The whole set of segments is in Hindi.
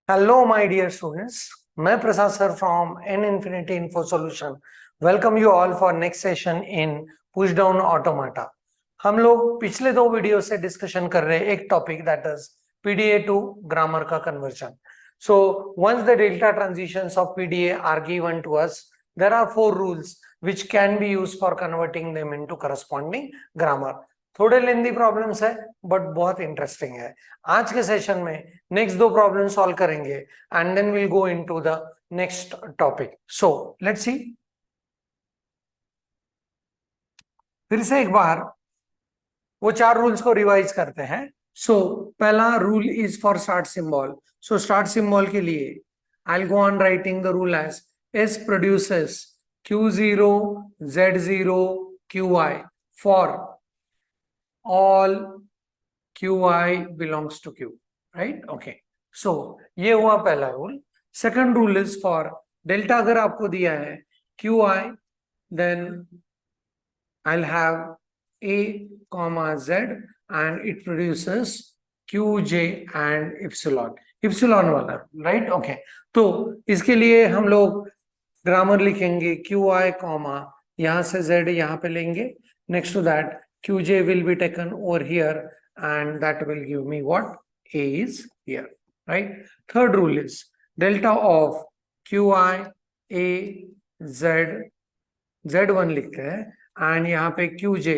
Hello, my dear students. मैं प्रसाद sir from N Infinity Info Solution. Welcome you all for next session in push down automata. हम लोग पिछले दो वीडियो से डिस्कशन कर रहे हैं एक topic that is PDA to grammar का conversion. So once the delta transitions of PDA are given to us, there are four rules which can be used for converting them into corresponding grammar. थोड़े लेंदी प्रॉब्लम्स है बट बहुत इंटरेस्टिंग है. आज के सेशन में नेक्स्ट दो प्रॉब्लम सॉल्व करेंगे and then will go into the next topic. So let's see. फिर से एक बार वो चार रूल्स को रिवाइज करते हैं. सो पहला rule is for start symbol. So start symbol के लिए I will go on writing the rule as S produces Q0 Z0 QI for all QI belongs to Q. Right? Okay. So ये हुआ पहला rule. Second rule is for delta अगर आपको दिया है QI, then I'll have A comma Z and it produces QJ and epsilon. epsilon वाला, right? Okay. तो इसके लिए हम लोग ग्रामर लिखेंगे QI comma यहां से Z यहां पे लेंगे. Next to that QJ will be taken over here and that will give me what? A is here, right? Third rule is delta of QI A Z Z1 लिखते हैं and यहाँ पे QJ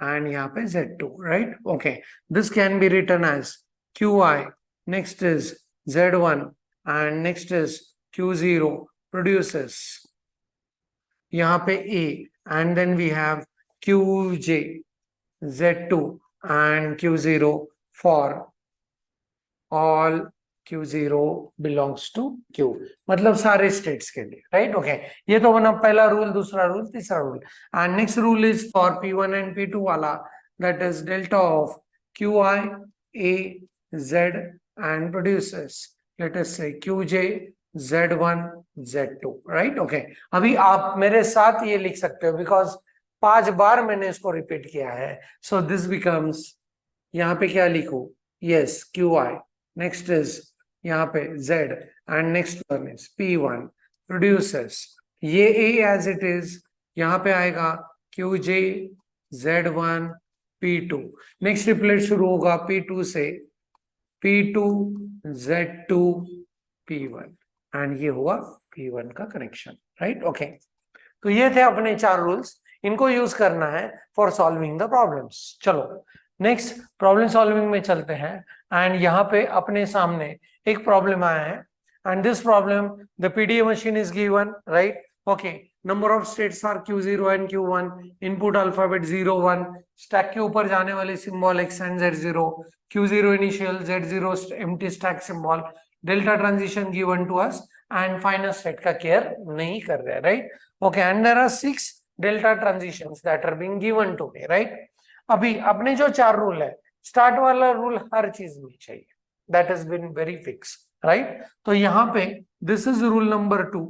and यहाँ पे Z2, right? Okay. This can be written as QI, next is Z1 and next is Q0 produces यहाँ पे A and then we have QJ Z2 and Q0 for all Q0 belongs to Q. मतलब सारे स्टेट्स के लिए, राइट? ओके. ये तो बना पहला रूल, दूसरा रूल, तीसरा rule. And next rule is for P1 and P2 वाला, that is delta of QI A Z and produces let us say QJ Z1 Z2, right? Okay. अभी आप मेरे साथ ये लिख सकते हो बिकॉज 5 बार मैंने इसको रिपीट किया है. सो दिस बिकम्स, यहाँ पे क्या लिखू? यस, QI, नेक्स्ट इज यहाँ पे Z and next one is P1 produces ये A as it is, यहाँ पे आएगा QJ Z1 P2. Next triplet शुरू होगा P2 से, P2 Z2 P1 एंड ये हुआ P1 का कनेक्शन, राइट? ओके. तो ये थे अपने चार रूल्स. इनको यूज करना है फॉर सॉल्विंग द प्रॉब्लम्स. चलो नेक्स्ट प्रॉब्लम सॉल्विंग में चलते हैं. एंड यहाँ पे अपने सामने एक प्रॉब्लम आया है and this problem the PDA machine is given, right? Okay. Number of states are Q0 and Q1. Input alphabet 0 1. Stack के ऊपर जाने वाले symbol X and Z0. Q0 initial, Z0 empty stack symbol. Delta transition given to us and final state का केयर नहीं कर रहे, right? Okay. And there are 6 delta transitions that are being given to me, right? अभी अपने जो चार रूल है, स्टार्ट वाला रूल हर चीज में चाहिए, that has been very fix, right? तो यहाँ पे this is rule number 2.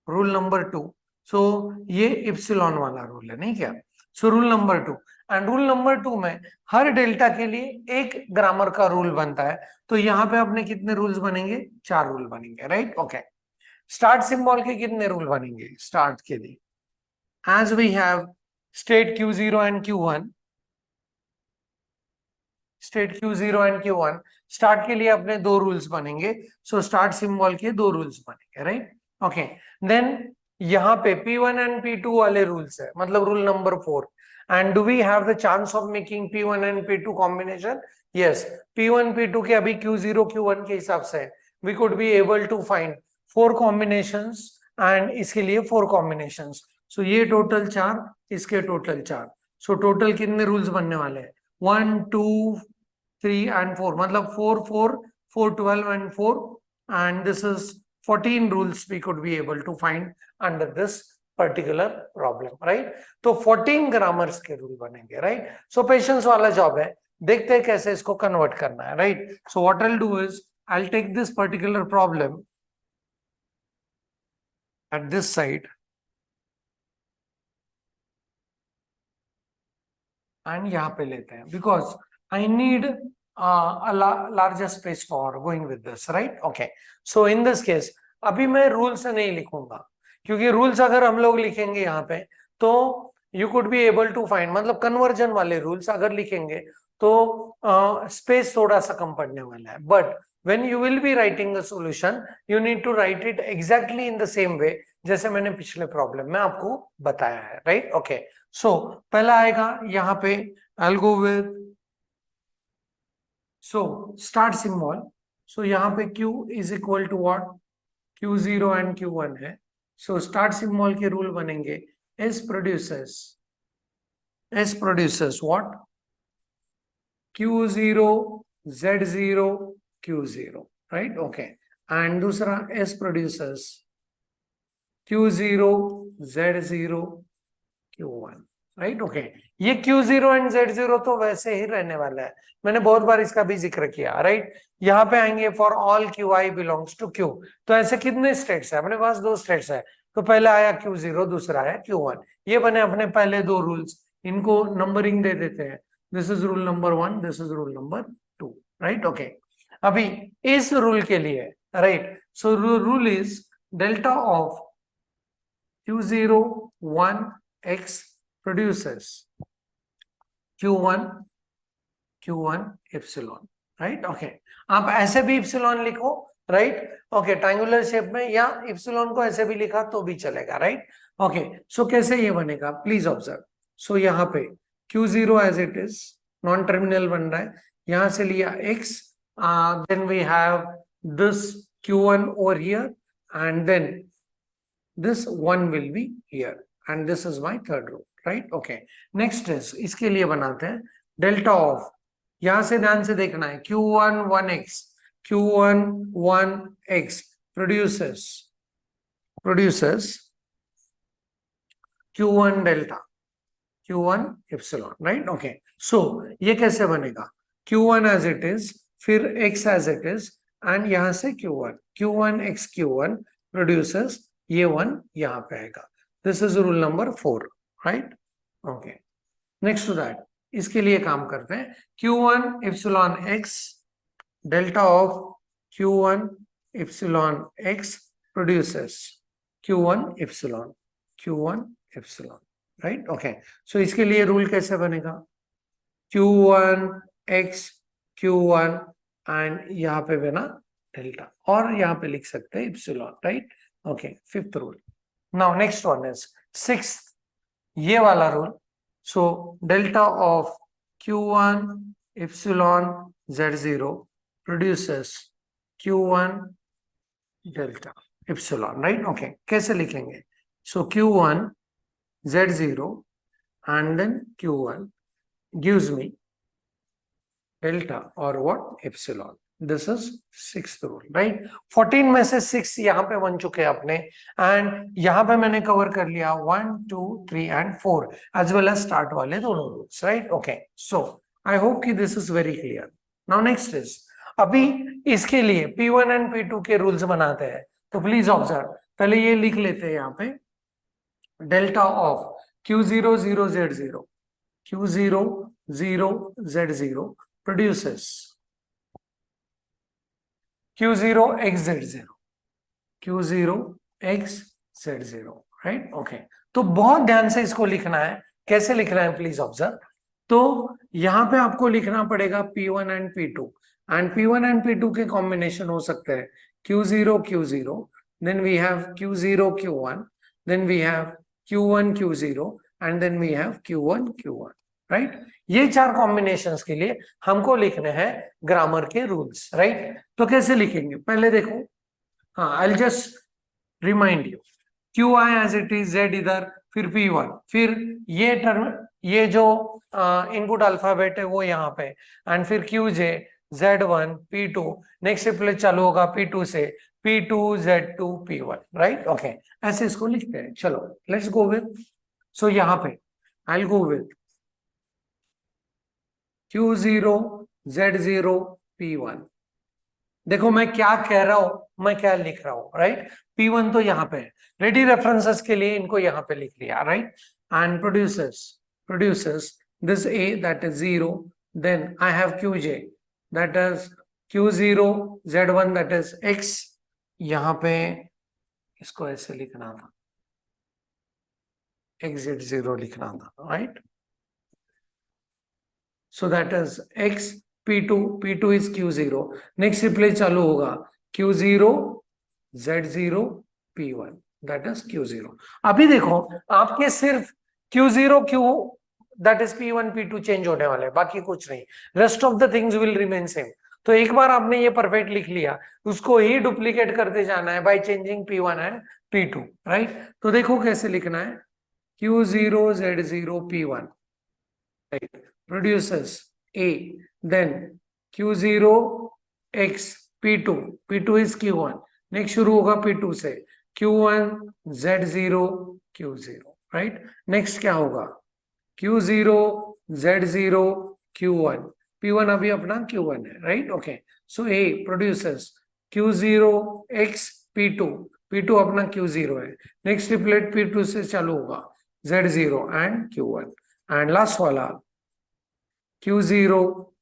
Rule number 2. So ये इप्सिलॉन वाला रूल है, नहीं क्या? So rule number 2. And rule number 2 में हर डेल्टा के लिए एक ग्रामर का रूल बनता है. तो यहाँ पे अपने कितने रूल्स बनेंगे? 4 रूल बनेंगे, राइट? ओके. स्टार्ट सिंबल के कितने रूल बनेंगे स्टार्ट के लिए? As we have state Q0 and Q1, state Q0 and Q1, start के लिए अपने दो रूल्स बनेंगे. सो स्टार्ट सिंबल के दो रूल्स बनेंगे, राइट? ओके. देन यहाँ पे P1 एंड P2 वाले रूल्स है, मतलब rule number 4. And do we have the chance of making P1 and P2 combination? Yes. P1 P2 के अभी Q0 Q1 के हिसाब से we could be able to find 4 combinations and इसके लिए 4 कॉम्बिनेशंस. सो ये टोटल 4, इसके टोटल 4. सो टोटल कितने रूल्स बनने वाले हैं? 1 2 3 and 4, मतलब 4 4 4 12 and 4, and this is 14 rules we could be able to find under this particular problem, right? तो 14 ग्रामर्स के रूल बनेंगे, right? So पेशेंस वाला जॉब है, देखते हैं कैसे इसको कन्वर्ट करना है, right? So what I'll do is I'll take this particular problem at this side and यहाँ पे लेते हैं because I need larger space for going with this, right? Okay, so in this case अभी मैं रूल्स नहीं लिखूंगा, क्योंकि रूल्स अगर हम लोग लिखेंगे यहाँ पे तो you could be able to find, मतलब कन्वर्जन वाले रूल्स अगर लिखेंगे तो स्पेस थोड़ा सा कम पड़ने वाला है. But when you will be writing a solution you need to write it exactly in the same way जैसे मैंने पिछले प्रॉब्लम में आपको बताया है, राइट? ओके, सो पहला आएगा यहाँ पे I'll go with so start symbol. So यहाँ पे Q is equal to what? Q0 and Q1 है. So start symbol के रूल बनेंगे S produces what? Q0 Z0 Q0, right? Okay, and दूसरा S produces Q0 Z0 Q1, right? Okay, ये Q0 and Z0 तो वैसे ही रहने वाला है, मैंने बहुत बार इसका भी जिक्र किया, राइट? यहाँ पे आएंगे for all Qi belongs to Q. तो ऐसे कितने स्टेट्स है अपने पास? 2 स्टेट्स है. तो पहला आया Q0, दूसरा है Q1. ये बने अपने पहले 2 रूल्स, इनको नंबरिंग दे देते हैं. This is rule number 1, this is rule number 2, right? Okay, अभी इस रूल के लिए, right, so rule is delta of Q0 1 X produces Q1 epsilon, right? Okay, आप ऐसे भी epsilon लिखो, राइट? ओके, ट्रायंगुलर शेप में, या epsilon को ऐसे भी लिखा तो भी चलेगा, राइट? ओके, सो कैसे ये बनेगा प्लीज ऑब्जर्व. सो यहाँ पे Q0 as it is non terminal बन रहा है, यहां से लिया X, then we have this Q1 over here and then this 1 will be here and this is my third row, right? Okay, next is इसके लिए बनाते हैं delta of, यहां से ध्यान से देखना है, Q1 1x produces Q1 delta Q1 epsilon, right? Okay, so ये कैसे बनेगा? Q1 as it is, फिर X as it is, and यहां से Q1 X Q1 produces ये 1 यहां पे आएगा. This is rule number 4, right? Okay, next to that इसके लिए काम करते हैं. Q1 epsilon X delta of Q1 epsilon X produces Q1 epsilon, right? Okay, so इसके लिए रूल कैसे बनेगा? Q1 X Q1 एंड यहाँ पे बना डेल्टा, और यहाँ पे लिख सकते हैं epsilon, right? Okay, 5th rule. Now next one is 6th, ये वाला rule. So delta of Q1 epsilon Z0 produces Q1 delta epsilon, right? Okay, कैसे लिखेंगे? सो Q1 Z0 and then Q1 gives me delta or what? Epsilon. This is 6th rule, right? 14 में से 6 यहाँ पे बन चुके हैं अपने, एंड यहाँ पे मैंने कवर कर लिया 1 2 3 and 4 as well as start वाले दोनों rules, right? Okay, so I hope कि this is very clear. Now next is, अभी इसके लिए P1 एंड P2 के रूल्स बनाते हैं. तो प्लीज ऑब्जर्व, पहले ये लिख लेते हैं यहाँ पे, delta of Q0 0 Z0 Q0 0 Z0 produces Q0 X Z0 Q0 X Z0, right? Okay, तो बहुत ध्यान से इसको लिखना है. कैसे लिखना है प्लीज ऑब्जर्व. तो यहां पे आपको लिखना पड़ेगा P1 and P2, and P1 and P2 के कॉम्बिनेशन हो सकते हैं Q0 then we have Q0 Q1, then we have Q1 Q0 and then we have Q1 Q1, right? ये 4 कॉम्बिनेशंस के लिए हमको लिखने हैं ग्रामर के रूल्स, राइट? तो कैसे लिखेंगे पहले देखो. हाँ, I just remind you, Qi as it is, Z इधर, फिर P1, फिर ये टर्म, ये जो इनपुट अल्फाबेट है वो यहाँ पे, एंड फिर Qj Z1 P2, next replace चालू होगा P2 से, P2 Z2 P1, right? Okay, ऐसे इसको लिखते हैं. चलो लेट्स गो विद, सो यहाँ पे आई go with Q0 Z0 P1. देखो मैं क्या कह रहा हूं, मैं क्या लिख रहा हूं, राइट? P1 तो यहाँ पे है, रेडी रेफरेंसेस के लिए इनको यहाँ पे लिख लिया, right? And produces this A, that is 0, then I have Qj that is Q0 Z1 that is X। यहां पे इसको ऐसे लिखना था, XZ0 लिखना था, right. So that is X P2, P2 is Q0। Next replace चालू होगा Q0 Z0 P1 that is Q0। अभी देखो आपके सिर्फ Q0 Q that is P1 P2 change होने वाले हैं, बाकी कुछ नहीं, rest of the things will remain same. तो एक बार आपने ये परफेक्ट लिख लिया, उसको ही डुप्लीकेट करते जाना है by changing P1 and P2, right. तो देखो कैसे लिखना है, Q0 Z0 P1, right, produces A, then Q0 X P2, P2 is Q1, next शुरू होगा P2 से Q1 Z0 Q0, right। next क्या होगा Q0 Z0 Q1, P1 अभी अपना Q1 है, right, okay, so A produces Q0 X P2, P2 अपना Q0 है, next ट्रिपलेट P2 से चालू होगा Z0 and Q1, and last वाला Q0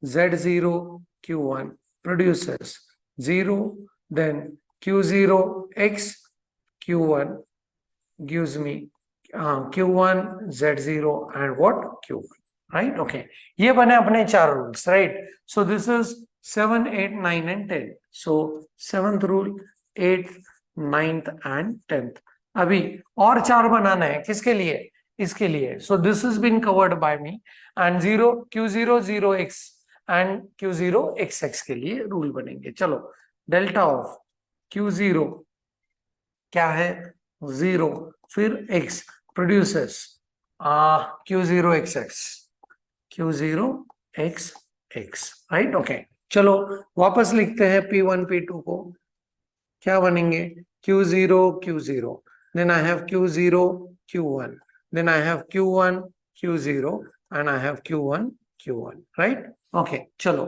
Z0 Q1 produces 0, then Q0 X Q1 gives me Q1 Z0 and what Q1, right, okay। ये बने अपने चार rules, right। so this is 7, 8, 9 and 10। so 7th rule, 8th, 9th and 10th। अभी और चार बनाना है, किसके लिए, इसके लिए। so this has been covered by me, and 0 Q0 0x and Q0 XX के लिए रूल बनेंगे। चलो डेल्टा ऑफ Q0 क्या है 0, फिर x produces Q0 XX, Q0 XX, right, okay. चलो वापस लिखते हैं P1 P2 को, क्या बनेंगे Q0 Q0, then I have Q0 Q1, then I have Q1 Q0 and I have Q1 Q1, right, okay। चलो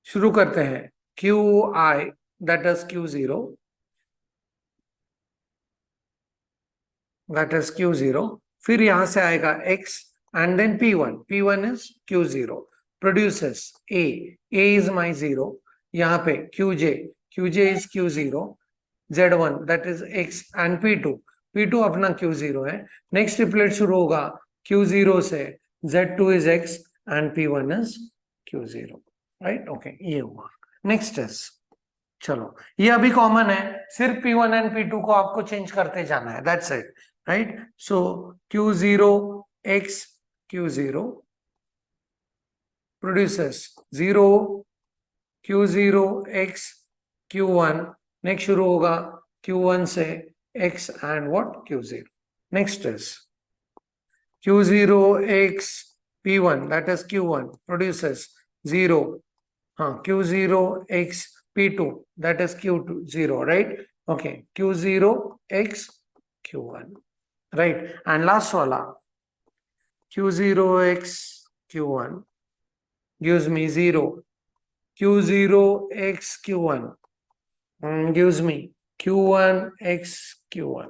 शुरू करते हैं QI that is Q0, that is Q0, फिर यहां से आएगा X and then P1, P1 is Q0 produces A is my 0, यहाँ पे QJ, QJ is Q0, Z1 that is X and P2, P2 अपना Q0 है, नेक्स्ट ट्रिपलेट शुरू होगा Q0 से, Z2 is X and P1 is Q0, right, okay. ये हुआ, नेक्स्ट इज, चलो ये अभी कॉमन है, सिर्फ P1 एंड P2 को आपको चेंज करते जाना है, that's it, right. So Q0 X Q0 produces 0, Q0 X Q1, next शुरू होगा Q1 से X and what Q0, next is Q0 X P1 that is Q1 produces 0, Q0 X P2 that is Q2 0, right, okay, Q0 X Q1, right, and last wala Q0 X Q1 gives me 0, Q0 X Q1 gives me Q1 X Q1,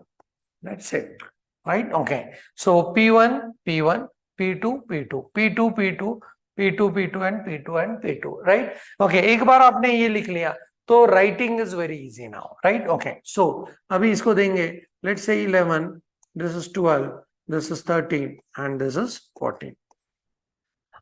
that's it, right, okay। so P1 P1 P2 P2 P2 P2 P2 P2 and P2 and P2, right, okay। एक बार आपने ये लिख लिया तो writing is very easy now, right, okay. So अभी इसको देंगे, let's say 11, this is 12, this is 13 and this is 14।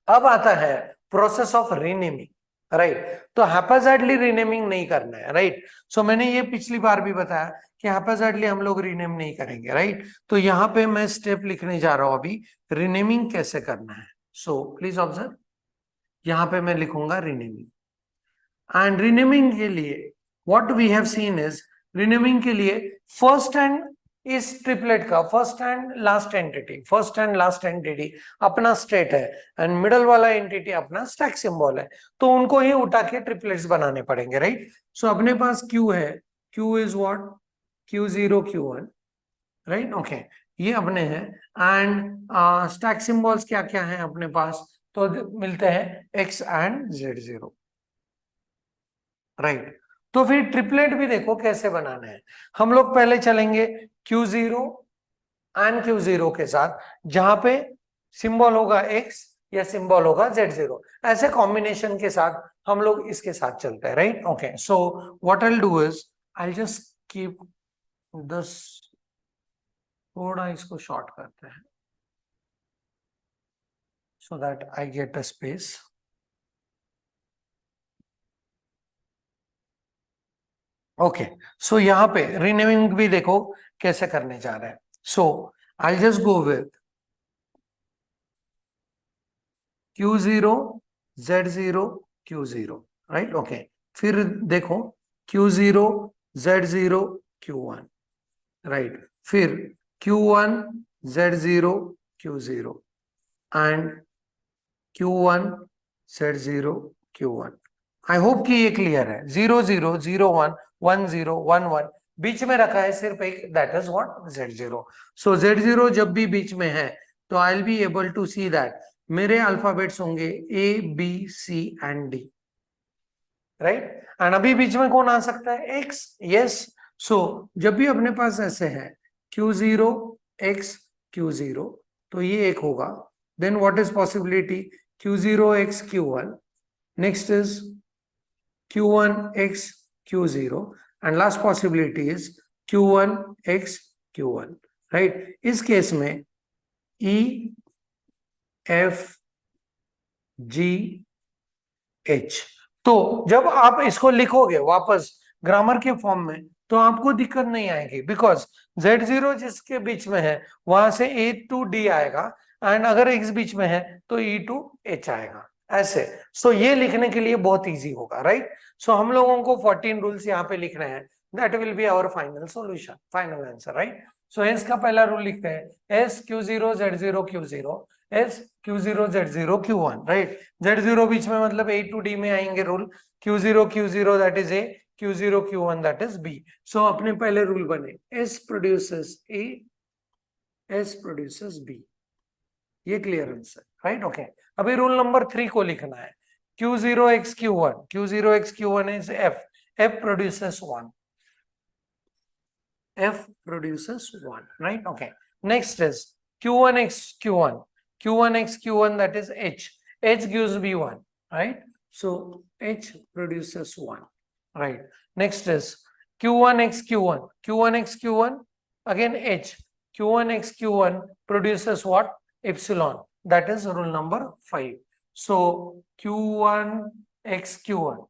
अब आता है प्रोसेस ऑफ रीनेमिंग, राइट। तो हैप्पैज़ार्डली रीनेमिंग नहीं करना है, राइट। सो मैंने ये पिछली बार भी बताया कि हैप्पैज़ार्डली हम लोग रीनेम नहीं करेंगे, राइट। तो यहाँ पे मैं स्टेप लिखने जा रहा हूं अभी, रीनेमिंग कैसे करना है। सो प्लीज ऑब्जर्व, यहाँ पे मैं लिखूंगा रीनेमिंग, एंड रीनेमिंग के लिए what we have seen is, renaming के लिए फर्स्ट एंड इस ट्रिपलेट का first and last entity, first and last entity अपना स्टेट है एंड मिडल वाला एंटिटी अपना स्टैक सिंबल है, तो उनको ही उठा के ट्रिपलेट्स बनाने पड़ेंगे, राइट। सो अपने पास Q है, Q is what Q0 Q1, right, okay, ये अपने हैं। एंड स्टैक सिंबल्स क्या क्या है अपने पास, तो मिलते हैं X एंड Z0, राइट। तो फिर ट्रिपलेट भी देखो कैसे बनाना है, हम लोग पहले चलेंगे Q0 एंड Q0 के साथ, जहां पे सिंबल होगा X या सिंबल होगा Z0, ऐसे कॉम्बिनेशन के साथ हम लोग इसके साथ चलते हैं, right? Okay, so what I will do is I will just keep this, थोड़ा इसको शॉर्ट करते हैं so that I get a space. Okay, so यहाँ पे रीनेमिंग भी देखो कैसे करने जा रहे हैं. So I just go with Q0 Z0 Q0, right? Okay, फिर देखो Q0 Z0 Q1, राइट? फिर Q1 Z0 Q0 and Q1 Z0 Q1. I hope कि ये क्लियर है. 0 0 0 1 1 0 1 1 बीच में रखा है सिर्फ एक, that is what Z0. So Z0 जब भी बीच में है तो I will be able to see that मेरे अल्फाबेट्स होंगे A B C and D, right? And अभी बीच में कौन आ सकता है? X. यस. सो जब भी अपने पास ऐसे है Q0 X Q0 तो ये एक होगा. Then what is possibility? Q0 X Q1. Next is Q1 X Q0 and last possibility is Q1 X Q1, right? इस केस में E F G H. तो जब आप इसको लिखोगे वापस ग्रामर के फॉर्म में तो आपको दिक्कत नहीं आएगी, बिकॉज Z0 जिसके बीच में है वहां से A to D आएगा एंड अगर X बीच में है तो E to H आएगा, ऐसे. सो ये लिखने के लिए बहुत इजी होगा, राइट? सो हम लोगों को 14 रूल्स यहाँ पे लिखने हैं. That will be our final solution, final answer, right? So S का पहला रूल लिखते हैं, S Q0 Z0 Q0 S Q0 Z0 Q1, right? Z0 बीच में मतलब A to D में आएंगे rule. Q0 Q0 that is A, Q0 Q1 that is B. सो अपने पहले रूल बने S produces A, S produces B. ये क्लियर आंसर, राइट? ओके, अभी रूल नंबर 3 को लिखना है. Q0 X Q1, Q0 X Q1 is F, F produces 1, F produces 1, right? Okay, next is Q1 X Q1, Q1 X Q1 that is H, H gives me 1, right? So H produces 1, right? Next is Q1 X Q1, Q1 X Q1 again H, Q1 X Q1 produces what? Epsilon, that is rule number 5. So Q1 X Q1,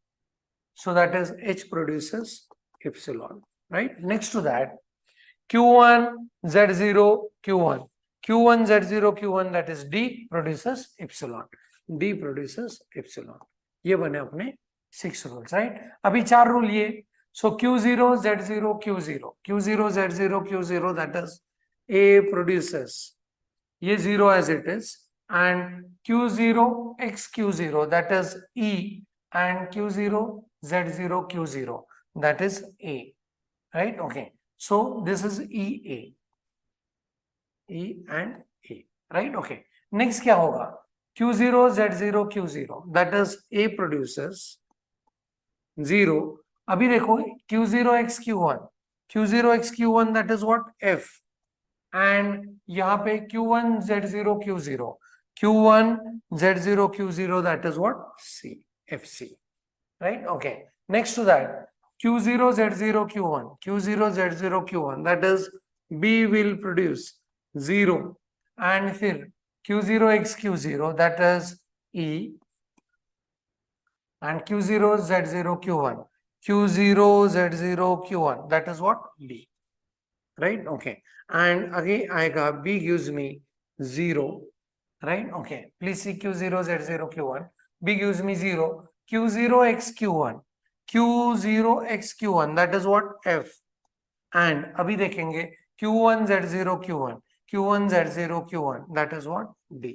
so that is H produces epsilon, right? Next to that, Q1 Z0 Q1, Q1 Z0 Q1 that is D produces epsilon, D produces epsilon. ये बने अपने 6 rules, right? अभी 4 rule ये. So Q0 Z0 Q0, Q0 Z0 Q0 that is A produces ये 0 as it is, and Q0 X Q0 that is E, and Q0 Z0 Q0 that is A, right? Okay, so this is EA, E and A, right? Okay, next क्या होगा? Q0 Z0 Q0 that is A produces 0. अभी देखो Q0 X Q1, Q0 X Q1 that is what? F. And यहाँ पे Q1 Z0 Q0, Q1 Z0 Q0 that is what? C, FC, right? Okay, next to that Q0 Z0 Q1, Q0 Z0 Q1 that is B will produce 0, and फिर Q0 X Q0 that is E, and Q0 Z0 Q1, Q0 Z0 Q1 that is what? D, right? Okay, and again aega B gives me 0, right? Okay, please see Q0 Z0 Q1, B gives me 0, Q0 X Q1, Q0 X Q1 that is what? F, and अभी देखेंगे Q1 Z0 Q1, Q1 Z0 Q1 that is what? D.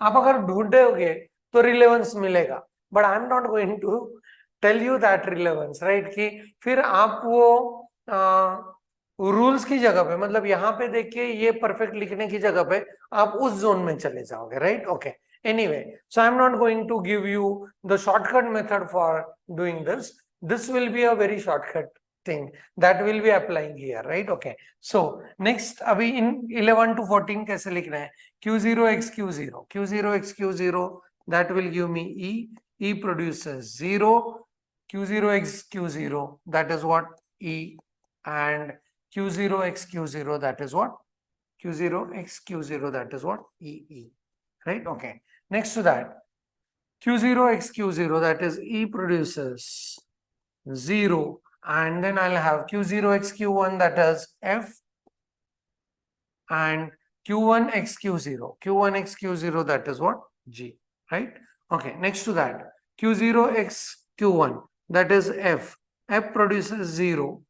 आप अगर ढूंढोगे तो रिलेवेंस मिलेगा, but I am not going to tell you that relevance, right? कि फिर आप वो रूल्स की जगह पे, मतलब यहाँ पे देखिए ये परफेक्ट लिखने की जगह पे आप उस जोन में चले जाओगे, right? Okay, anyway, so I am not going to give you the shortcut method for doing this. This will be a very shortcut thing that will be applying here, right? Okay, so next अभी in 11 to 14 कैसे लिखना है? Q0 X Q0, Q0 X Q0 that will give me E, E produces 0, Q0 x Q0, that is what E, and Q0 x Q0, that is what Q0 x Q0, that is what E, right? Okay, next to that, Q0 x Q0, that is E produces 0, and then I'll have Q0 x Q1, that is F, and Q1 x Q0, Q1 x Q0, that is what G, right? Okay, next to that, Q0 x Q1, that is F, F produces 0,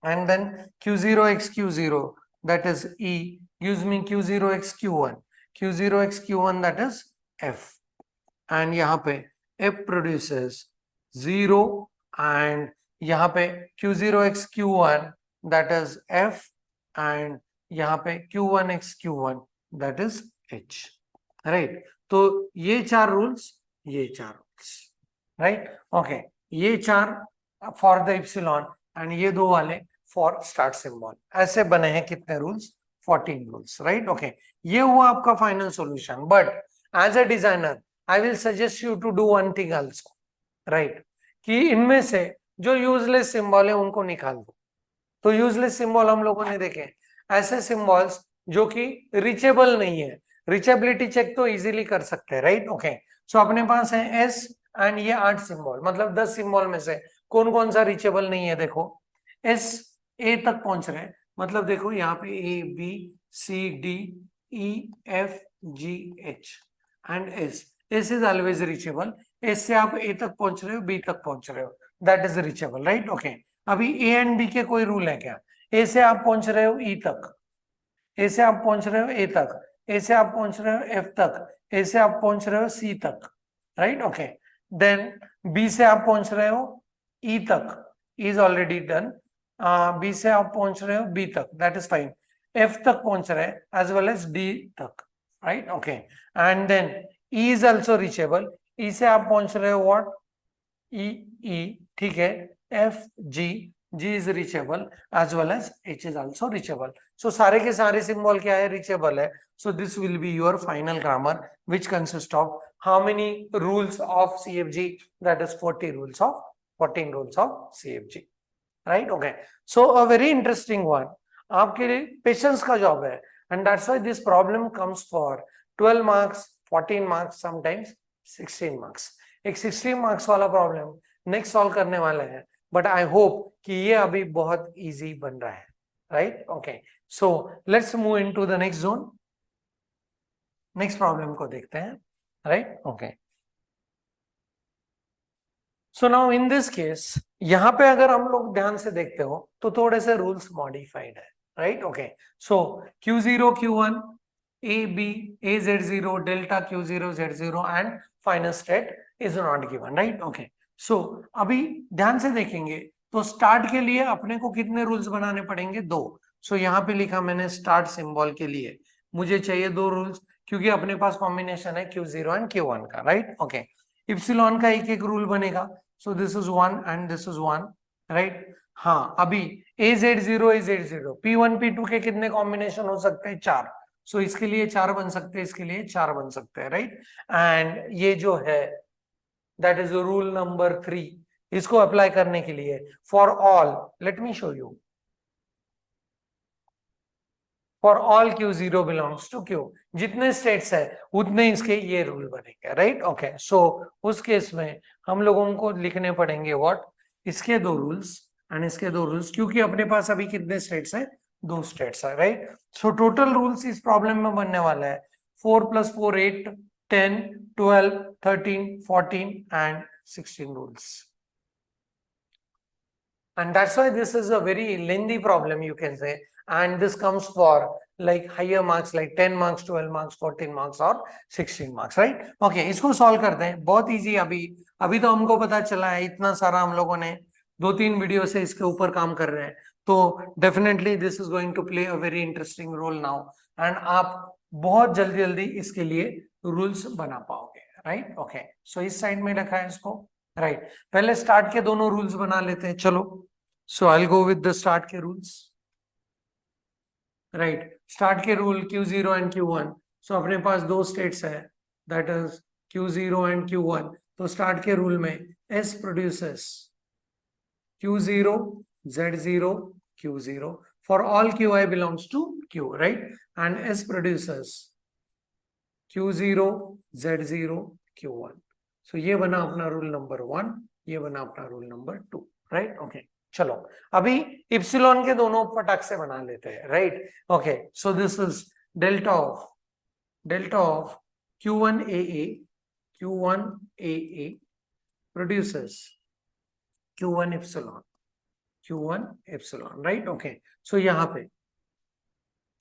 and then Q0 x Q0, that is E, gives me Q0 x Q1, Q0 x Q1, that is F, and यहाँ पे F produces 0, and यहाँ पे Q0 x Q1, that is F, and यहाँ पे Q1 x Q1, that is H, right? तो ये चार रूल्स, ये चार रूल्स, राइट? ओके, ये चार फॉर द इप्सिलॉन एंड ये दो वाले फॉर स्टार्ट सिंबल। ऐसे बने हैं कितने रूल्स? 14 rules, right? ओके, ये हुआ आपका final solution. But as a designer I will suggest you to one one thing also, right? कि इनमें से जो यूजलेस सिंबल है उनको निकाल दो। तो यूजलेस सिंबल हम लोगों ने देखे, ऐसे सिंबल्स जो कि रिचेबल नहीं है। रिचेबिलिटी चेक तो इजीली कर सकते हैं, राइट? ओके, सो अपने पास है एस एंड ये 8 सिंबल, मतलब 10 सिंबल में से कौन कौन सा रिचेबल नहीं है? देखो, एस ए तक पहुंच रहे हैं, मतलब देखो यहाँ पे A B C D E F G H and S, S is always reachable. S से आप ए तक पहुंच रहे हो, बी तक पहुंच रहे हो, that is reachable, right? Okay, अभी ए एंड बी के कोई रूल है क्या? ए से आप पहुंच रहे हो ई तक, ए से आप पहुंच रहे हो ए तक, ए से आप पहुंच रहे हो एफ तक, ए से आप पहुंच रहे हो सी तक, राइट? ओके, देन बी से आप पहुंच रहे हो ई तक, इज ऑलरेडी डन। बी से आप पहुंच रहे हो बी तक, दैट इज फाइन। एफ तक पहुंच रहे हैं एज वेल एज डी तक, right? Okay, and then E is also reachable. E से आप पहुंच रहे हो व्हाट? ई, ठीक है, F G, G is reachable as well as H is also reachable. So सारे के सारे सिंबल क्या है? रिचेबल है। So this will be your final grammar which consist of how many rules of CFG? That is 14 rules of CFG, right? Okay, so a very interesting one, आपके लिए पेशेंस का जॉब है, and that's why this problem comes for 12 marks, 14 marks, sometimes 16 marks. एक 16 मार्क्स वाला प्रॉब्लम नेक्स्ट सॉल्व करने वाले हैं, बट आई होप कि ये अभी बहुत इजी बन रहा है, right? Okay, so let's move into the next zone. Next problem को देखते हैं, right? Okay, so now in this case, यहां पे अगर हम लोग ध्यान से देखते हो तो थोड़े से रूल्स मॉडिफाइड है, right? Okay, so Q0 Q1 A B A Z0 delta Q0 Z0 and final state is not given, right? Okay, so अभी ध्यान से देखेंगे तो स्टार्ट के लिए अपने को कितने रूल्स बनाने पड़ेंगे? 2। सो यहाँ पे लिखा मैंने स्टार्ट सिंबल के लिए मुझे चाहिए 2 रूल्स, क्योंकि अपने पास कॉम्बिनेशन है Q0 एंड Q1 का, राइट? ओके, इप्सिलॉन का एक एक रूल बनेगा। So this is 1 and this is 1, right? हाँ, अभी AZ0 AZ0 P1 P2 के कितने कॉम्बिनेशन हो सकते हैं? 4। सो इसके लिए 4 बन सकते हैं, इसके लिए 4 बन सकते हैं, राइट? एंड ये जो है दैट इज रूल नंबर 3। इसको अप्लाई करने के लिए for all, let me show you, for all Q0 belongs to Q, जितने स्टेट्स है उतने इसके ये रूल बनेंगे, राइट? ओके, सो उस केस में हम लोगों को लिखने पड़ेंगे व्हाट? इसके 2 रूल्स एंड इसके 2 रूल्स, क्योंकि अपने पास अभी कितने स्टेट्स है? 2 स्टेट्स है, राइट? सो टोटल रूल्स इस प्रॉब्लम में बनने वाला है 4 + 4 8 10 12 13 14 and 16 rules, and that's why this is a very lengthy problem, you can say, and this comes for like higher marks like 10 marks 12 marks 14 marks or 16 marks, right? Okay, इसको सॉल्व करते हैं, बहुत इजी। अभी अभी तो हमको पता चला है, इतना सारा हम लोगों ने 2-3 वीडियो से इसके ऊपर काम कर रहे हैं, तो definitely this is going to play a very interesting role now, and आप बहुत जल्दी जल्दी इसके लिए रूल्स बना पाओगे, राइट? ओके, सो इस साइड में रखा है इसको, राइट? पहले स्टार्ट के दोनों रूल्स बना लेते हैं, चलो। So I will go with the start के रूल्स, राइट? स्टार्ट के rule Q0 and Q1। So अपने पास 2 स्टेट्स है, that is Q0 and Q1। तो स्टार्ट के रूल में S produces Q0 Z0 Q0 for all Qi belongs to Q, right? And S produces Q0 Z0 Q1. So ये बना अपना रूल नंबर 1, ये बना अपना रूल नंबर 2, राइट? ओके, चलो अभी इप्सिलॉन के दोनों फटाक से बना लेते हैं, right? Okay, so this is delta of Q1AA produces Q1 epsilon, right? Okay, so यहाँ पे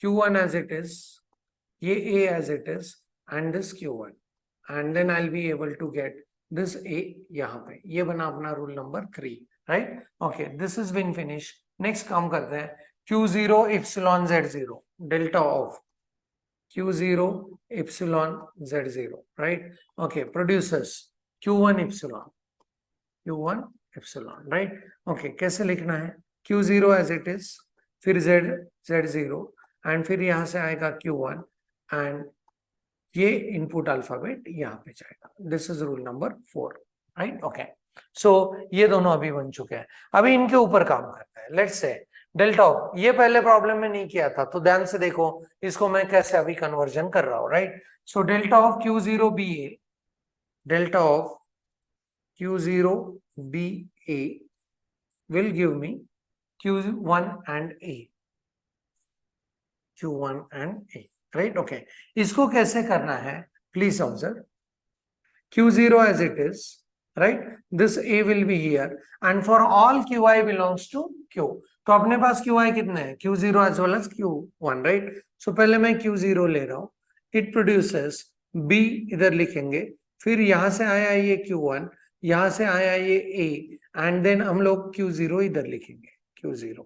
Q1 as it is, ये A as it is, and this Q1, and then I'll be able to get this A यहाँ पे. ये बना अपना rule number 3, right? Okay, this is been finished. Next काम करते हैं Q0 epsilon Z0, delta of Q0 epsilon Z0, right? Okay, produces Q1 epsilon, right? Okay, कैसे लिखना है? Q0 as it is, फिर Z0, and फिर यहाँ से आएगा Q1, and ये इनपुट अल्फाबेट यहाँ पे जाएगा. This is rule number 4, right? Okay, so ये दोनों अभी बन चुके हैं. अभी इनके ऊपर काम करते हैं. लेट्स से डेल्टा ऑफ, ये पहले प्रॉब्लम में नहीं किया था, तो ध्यान से देखो इसको मैं कैसे अभी कन्वर्जन कर रहा हूं, right? So delta of Q0 BA, delta of Q0 BA will give me Q1 and A, Q1 and A, right? Okay, इसको कैसे करना है? Please observe Q0 as it is, right? This A will be here, and for all Qi belongs to Q. तो अपने पास Qi कितने हैं? Q0 as well as Q1, right? So पहले मैं Q0 ले रहा हूं. It produces B, इधर लिखेंगे, फिर यहां से आया ये Q1, यहां से आया ये A, and then हम लोग Q0 इधर लिखेंगे, Q0.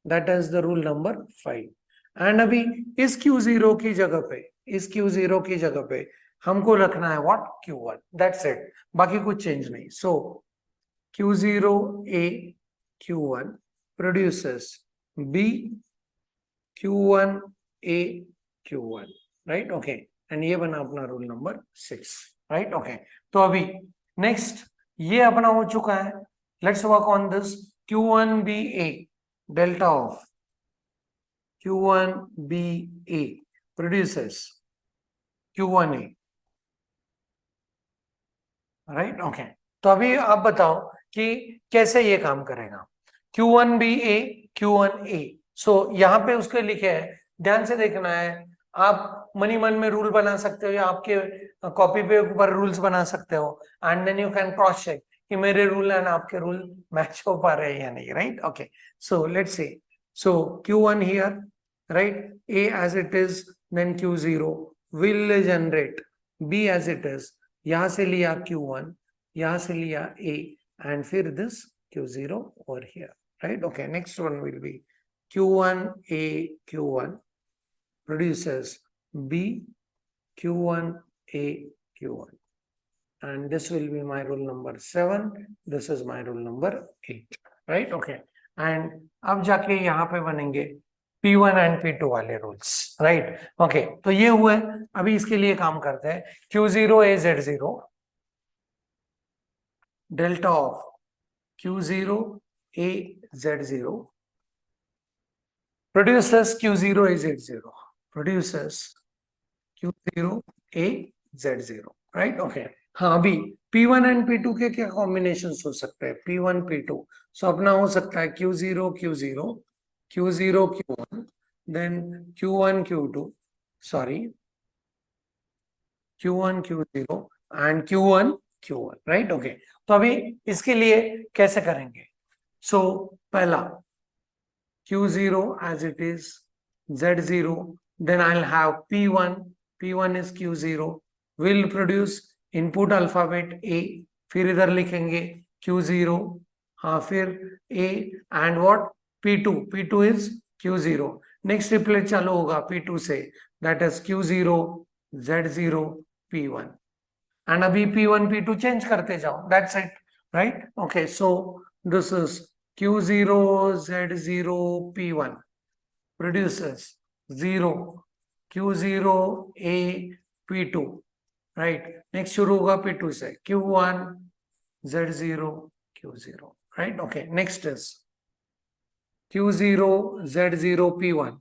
That is the rule number 5. And अभी इस Q0 की जगह पे हमको रखना है व्हाट? Q1. दैट्स इट, बाकी कुछ चेंज नहीं. सो Q0 A Q1 produces B Q1 A Q1, right? Okay, and ये बना अपना रूल नंबर 6, राइट? ओके, तो अभी नेक्स्ट ये अपना हो चुका है. Let's work on this. Q1 BA, delta of Q1 BA produces Q1A, right? Okay, तो अभी आप बताओ कि कैसे ये काम करेगा. Q1 BA Q1A, सो यहाँ पे उसके लिखे है, ध्यान से देखना है. आप मनी मन में रूल बना सकते हो या आपके कॉपी पे ऊपर रूल्स बना सकते हो, and then you can cross check कि मेरे रूल एंड आपके रूल मैच हो पा रहे हैं या नहीं, right? Okay, so let's see. So Q1 here, right? A as it is, then Q0 will generate B as it is. यहां से लिया Q1, यहां से लिया A, and फिर this Q0 over here, right? Okay, next one will be Q1 A Q1 produces B Q1 A Q1, and this will be my rule number 7. This is my rule number 8, right? Okay, and अब जाके यहाँ पे बनेंगे P1 and P2 वाले रूल्स, राइट? ओके, तो ये हुए. अभी इसके लिए काम करते हैं. Q0 A Z0, delta of Q0 A Z0 produces Q0 A Z0, produces Q0 A Z0, right? Okay, हाँ, अभी P1 एंड P2 के क्या कॉम्बिनेशन हो सकते हैं? P1 P2, सो अपना हो सकता है Q0 Q0 Q0 Q1, then Q1 Q2, sorry, Q1 Q0 and Q1 Q1, right? Okay, तो अभी इसके लिए कैसे करेंगे? सो पहला Q0 as it is, Z0, then I'll have P1 is Q0, will produce input alphabet A, फिर इधर लिखेंगे Q0, हाँ, फिर A, and what? P2 is Q0. Next triplet चालू होगा P2 से, that is Q0 Z0 P1, and अभी P1 P2 चेंज करते जाओ. That's it, right? Okay, so this is Q0 Z0 P1 produces 0 Q0 A P2, right. Next शुरू होगा P2 से, Q1 Z0 Q0, right. Okay, next is Q0 Z0 P1,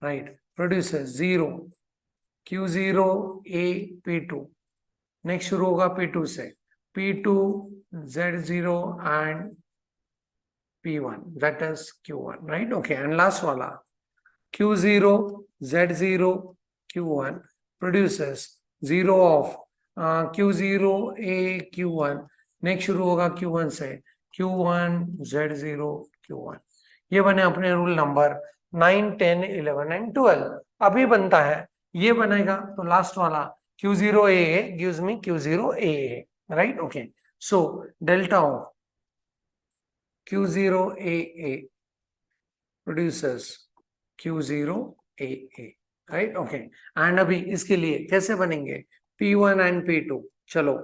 right, producer 0 Q0 A P2। Next शुरू होगा P2 से, P2 Z0 and P1, that is Q1, right? Okay, and last wala Q0 Z0 Q1 produces 0 of Q0 A Q1। Next शुरू होगा Q1 से, Q1 Z0 Q1। ये बने अपने रूल नंबर 9, 10, 11 एंड 12। अभी बनता है, ये बनेगा तो लास्ट वाला Q0 AA gives me Q0 AA, right? Okay, so delta of Q0 AA produces Q0 AA, right? Okay, and अभी इसके लिए कैसे बनेंगे P1 and P2। चलो,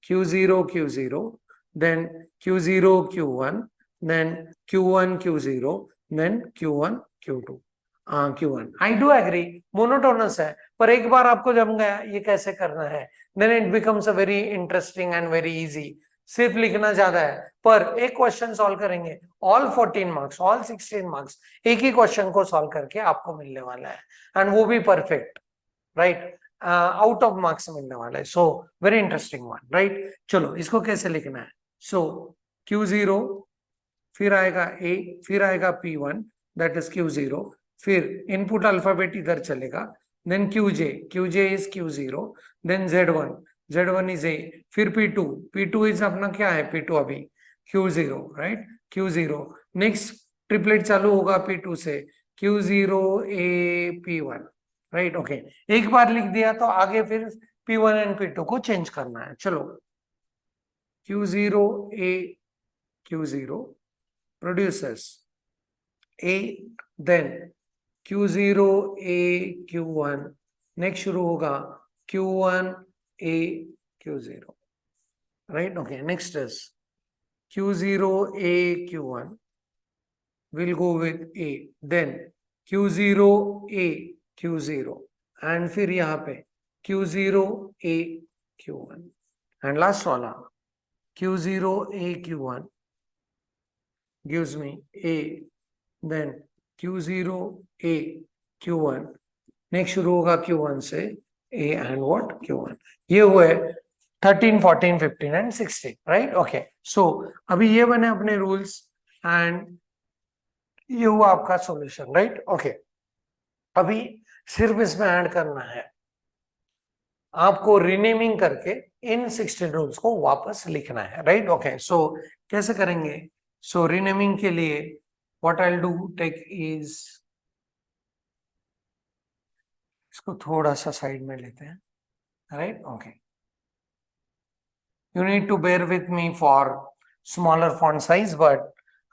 Q0 Q0, then Q0 Q1, then Q1 Q0, then Q1 Q2, Q1। I do agree, monotonous है, पर एक बार आपको जम गया ये कैसे करना है, then it becomes a very interesting and very easy। सिर्फ लिखना ज्यादा है, पर एक क्वेश्चन सॉल्व करेंगे, ऑल 14 मार्क्स, ऑल 16 मार्क्स एक ही क्वेश्चन को सॉल्व करके आपको मिलने वाला है, एंड वो भी perfect, right, out of marks मिलने वाला है। सो वेरी इंटरेस्टिंग वन, राइट। चलो इसको कैसे लिखना है, सो Q0, फिर आएगा A, फिर आएगा P1 दैट इज Q0, फिर इनपुट अल्फाबेट इधर चलेगा, then QJ is Q0, then Z1 is A, फिर P2 इज अपना क्या है P2 अभी Q0, right, Q0। Next triplet चालू होगा P2 से, Q0 A P1, right. Okay, एक बार लिख दिया तो आगे फिर P1 एंड P2 को चेंज करना है। चलो, Q0 A Q0 produces A, then Q0 A Q1, next शुरू होगा Q1 A Q0, right? Okay, next is Q0 A Q1 will go with A, then Q0 A Q0, and फिर यहाँ पे Q0 A Q1, and last वाला Q0 A Q1 gives me A, then Q0 A Q1, next शुरू होगा Q1 से A and what Q1। ये हुए 13, 14, 15 एंड 16, राइट। ओके, सो अभी ये बने अपने रूल्स एंड ये हुआ आपका सॉल्यूशन, राइट। ओके, अभी सिर्फ इसमें ऐड करना है आपको, रीनेमिंग करके इन 16 रूल्स को वापस लिखना है, राइट। ओके, सो कैसे करेंगे, सो रीनेमिंग के लिए what I will do take is, इसको थोड़ा सा साइड में लेते हैं, right. Okay, you need to bear with me for smaller font size, but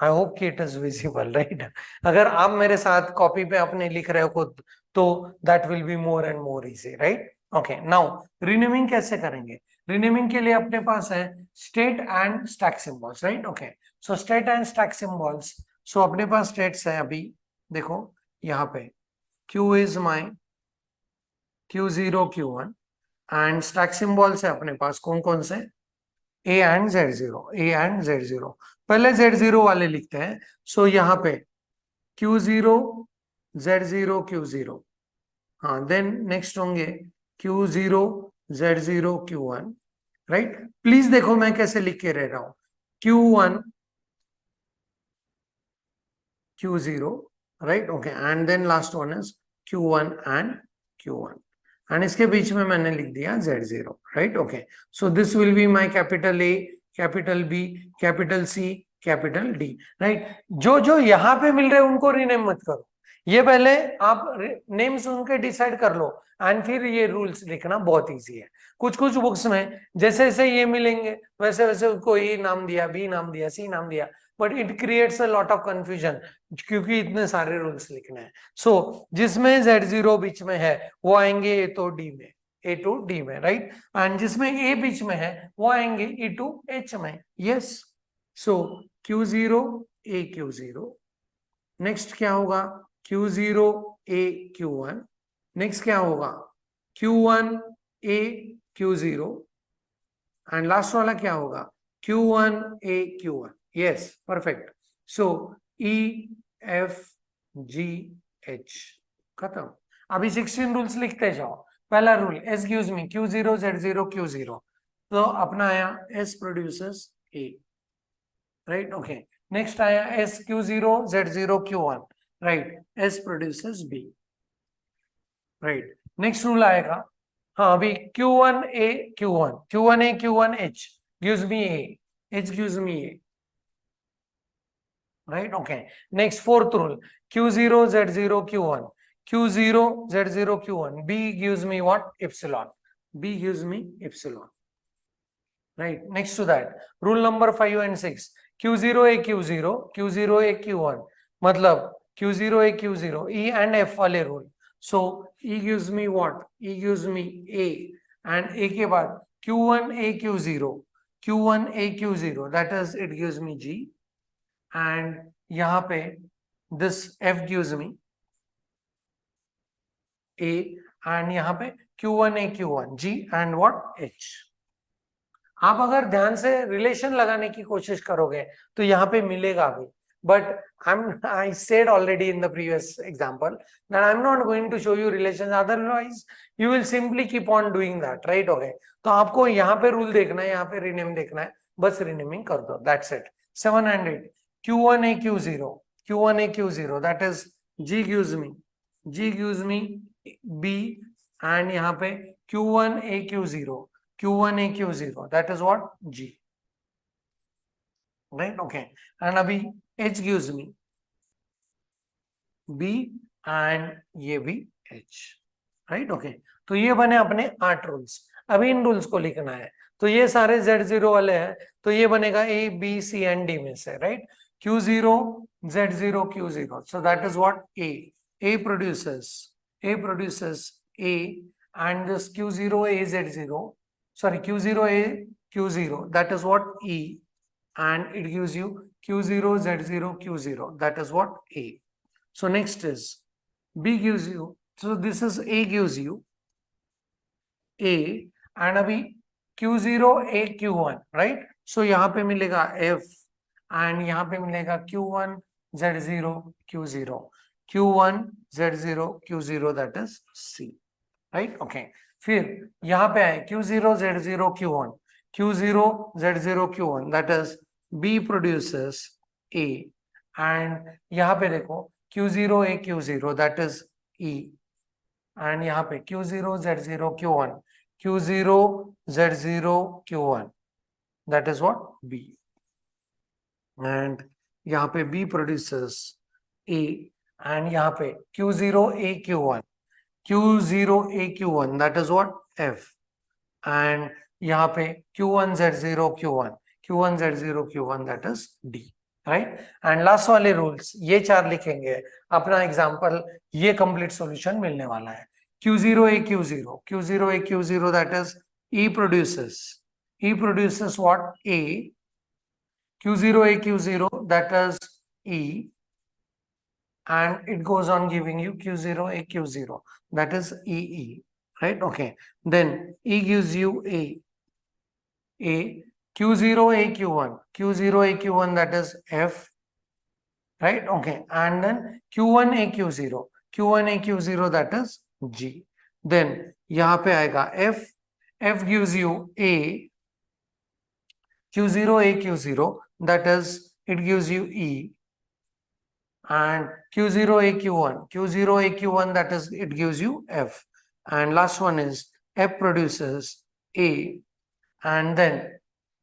I hope कि it is visible, right? अगर आप मेरे साथ कॉपी पे अपने लिख रहे हो खुद तो that will be more and more easy, right? Okay, now renaming कैसे करेंगे, renaming के लिए अपने पास है state and stack symbols, right? Okay, so state and stack symbols, so अपने पास states है अभी, देखो यहाँ पे Q is my Q0 Q1 and stack symbols है अपने पास कौन कौन से, A and Z0, पहले Z0 वाले लिखते हैं। सो यहाँ पे Q0 Z0 Q0, हाँ, देन नेक्स्ट होंगे Q0 Z0 Q1, right. Please देखो मैं कैसे लिख के रह रहा हूं, Q1 Q0, right. Okay, and then last one is Q1 and Q1, and इसके बीच में मैंने लिख दिया Z0, right. Okay, so this will be my capital A, capital B, capital C, capital D, right. जो जो यहाँ पे मिल रहे हैं उनको रीनेम मत करो, ये पहले आप नेम्स उनके डिसाइड कर लो एंड फिर ये रूल्स लिखना बहुत इजी है। कुछ कुछ बुक्स में जैसे जैसे ये मिलेंगे वैसे वैसे उसको ए नाम दिया, बी नाम दिया, सी नाम दिया, but it creates a lot of confusion क्योंकि इतने सारे रूल्स लिखने हैं। सो जिसमें Z0 बीच में है वो आएंगे ए टू डी में, राइट, एंड जिसमें ए बीच में है वो आएंगे E टू H में, yes. So Q0 A Q0, next क्या होगा Q0 A Q1, नेक्स्ट क्या होगा Q1 A Q0 and last वाला क्या होगा, Q1 A Q1. Yes, perfect. So E F G H, खत्म. अभी 16 रूल्स लिखते जाओ. पहला rule, S gives me Q0 Z0 Q0. तो अपना आया S produces A, right. Okay, next आया S Q0 Z0 Q1, right. S produces B, right. Next rule आएगा, हाँ अभी Q1 A Q1, Q1 A Q1 H gives me A, H gives me A, right. Okay, next fourth rule, Q0 Z0 Q1, Q0 Z0 Q1, B gives me what, epsilon, B gives me epsilon, right. Next to that, rule number 5 and 6, Q0 A Q0, Q0 A Q1, मतलब Q0 A Q0, E and F वाले rule. So E gives me what, E gives me A, and A के बाद Q1 A Q0, Q1 A Q0, that is it gives me G, and यहाँ पे this F gives me A, and यहाँ पे Q1 A Q1, G and what, H. आप अगर ध्यान से रिलेशन लगाने की कोशिश करोगे तो यहाँ पे मिलेगा भी, but I said already in the previous example that I'm not going to show you relations, otherwise you will simply keep on doing that, right. Okay, तो आपको यहाँ पे रूल देखना है, यहाँ पे रिनेम देखना है, बस रिनेमिंग कर दो, that's it. 7 and 8, Q1 A Q0, Q1 A Q0, that is G gives me B, and यहाँ पे Q1 A Q0, Q1 A Q0, that is what, G, right. Okay, and अभी H gives me B and ये भी H, right. Okay, तो ये बने अपने 8 रूल्स. अभी इन रूल्स को लिखना है, तो ये सारे Z0 वाले हैं, तो ये बनेगा A B C and D में से, right. Q0 Z0 Q0, so that is what, A produces A, and this Q0 A Z0, sorry, Q0 A Q0, that is what, E, and it gives you Q0 Z0 Q0, that is what, A. So next is B gives you, so this is A gives you A, and अभी Q0 A Q1, right. So यहाँ पे मिलेगा F, and यहाँ पे मिलेगा Q1 Z0 Q0, Q1 Z0 Q0, that is C, right. Okay, फिर यहाँ पे आए Q0 Z0 Q1, Q0 Z0 Q1, that is B produces A, and यहाँ पे देखो Q0 A Q0, that is E, and यहाँ पे Q0 Z0 Q1, Q0 Z0 Q1, that is what, B, and यहाँ पे B produces A, and यहाँ पे Q0 A Q1, Q0 A Q1, that is what, F, and यहाँ पे Q1 Z0 Q1, Q1 Z0 Q1, that is D, right. And last वाले रूल्स ये 4 लिखेंगे, अपना एग्जांपल ये कंप्लीट सॉल्यूशन मिलने वाला है. Q0 A Q0, Q0 A Q0, that is E produces what, A, Q0 A Q0, that is E, and it goes on giving you Q0 A Q0, that is EE, right. Okay, then E gives you A Q0 A Q1, Q0 A Q1, that is F, right. Okay, and then Q1 A Q0, Q1 A Q0, that is G. Then यहाँ पे आएगा F gives you A Q0 A Q0, that is it gives you E, and Q0 A Q1, Q0 A Q1, that is it gives you F, and last one is F produces A, and then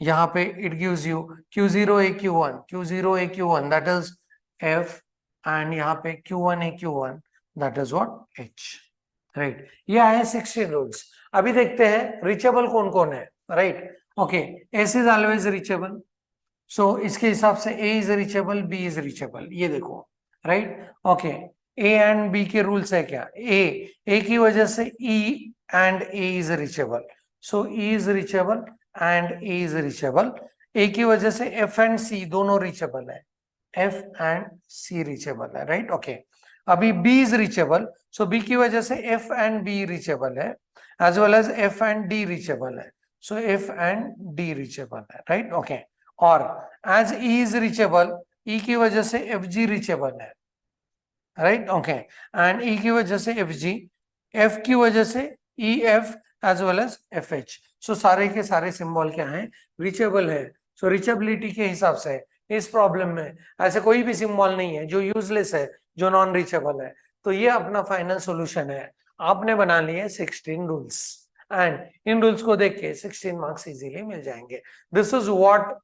यहाँ पे it gives you Q0 A Q1, Q0 A Q1, that is F, and यहाँ पे Q1 A Q1, that is what, H, right. ये आए 16 रूल्स. अभी देखते हैं रीचेबल कौन कौन है, right. Okay, S is always reachable, so इसके हिसाब से A is reachable, B is reachable, ये देखो, right. Okay, A and B के रूल्स है क्या, A की वजह से E and A is reachable, so E is reachable and A is reachable. A की वजह से F and C दोनों reachable है, F and C reachable है, right. Okay, अभी B is reachable, so B की वजह से F and B reachable है, as well as F and D reachable है, so F and D reachable है, राइट, ओके। और as E is reachable, E की वजह से एफ जी रीचेबल है, राइट, ओके। एंड ई की वजह से एफ जी, एफ की वजह से E F as well as F H. So सारे के सारे सिंबल क्या हैं, रीचेबल है। सो रीचेबिलिटी के हिसाब से इस प्रॉब्लम में ऐसे कोई भी सिंबल नहीं है जो यूजलेस है, जो नॉन रीचेबल है। तो ये अपना फाइनल सॉल्यूशन है। आपने बना लिए 16 रूल्स एंड इन रूल्स को देख के 16 मार्क्स इजीली मिल जाएंगे। This is what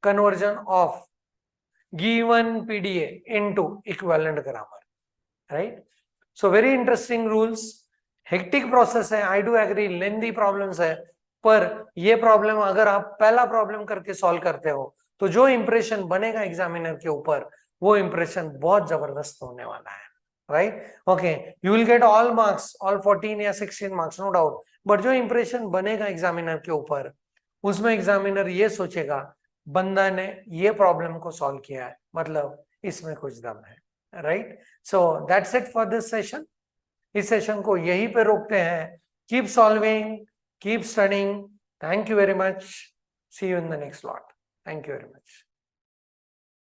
conversion of given PDA into equivalent grammar, right. So very interesting rules, hectic process है, I do agree, lengthy problems है, पर ये प्रॉब्लम अगर आप पहला प्रॉब्लम करके सॉल्व करते हो तो जो इंप्रेशन बनेगा एग्जामिनर के ऊपर वो इंप्रेशन बहुत जबरदस्त होने वाला है, right, okay. You will get all marks, all 14 या 16 मार्क्स, नो डाउट, बट जो इंप्रेशन बनेगा एग्जामिनर के ऊपर उसमें एग्जामिनर ये सोचेगा बंदा ने ये प्रॉब्लम को सॉल्व किया है, मतलब इसमें कुछ दम है, right. So that's it for this session. इस सेशन को यहीं पे रोकते हैं। Keep solving, keep studying. Thank you very much, see you in the next lot. Thank you very much.